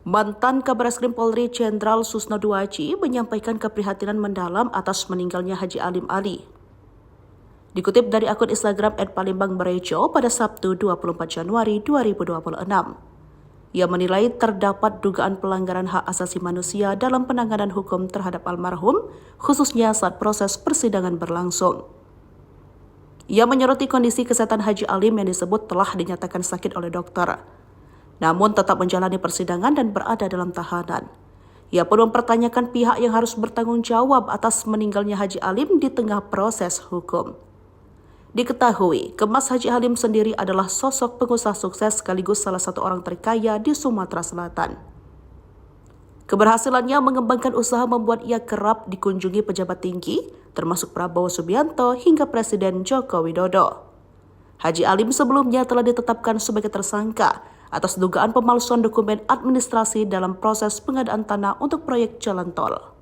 Mantan Kabareskrim Polri Jenderal Susno Duaji menyampaikan keprihatinan mendalam atas meninggalnya Haji Alim Ali. Dikutip dari akun Instagram @palembangberejo pada Sabtu 24 Januari 2026. Ia menilai terdapat dugaan pelanggaran hak asasi manusia dalam penanganan hukum terhadap almarhum, khususnya saat proses persidangan berlangsung. Ia menyoroti kondisi kesehatan Haji Alim yang disebut telah dinyatakan sakit oleh dokter, namun tetap menjalani persidangan dan berada dalam tahanan. Ia pun mempertanyakan pihak yang harus bertanggung jawab atas meninggalnya Haji Alim di tengah proses hukum. Diketahui, Kemas Haji Alim sendiri adalah sosok pengusaha sukses sekaligus salah satu orang terkaya di Sumatera Selatan. Keberhasilannya mengembangkan usaha membuat ia kerap dikunjungi pejabat tinggi, termasuk Prabowo Subianto hingga Presiden Joko Widodo. Haji Alim sebelumnya telah ditetapkan sebagai tersangka atas dugaan pemalsuan dokumen administrasi dalam proses pengadaan tanah untuk proyek jalan tol.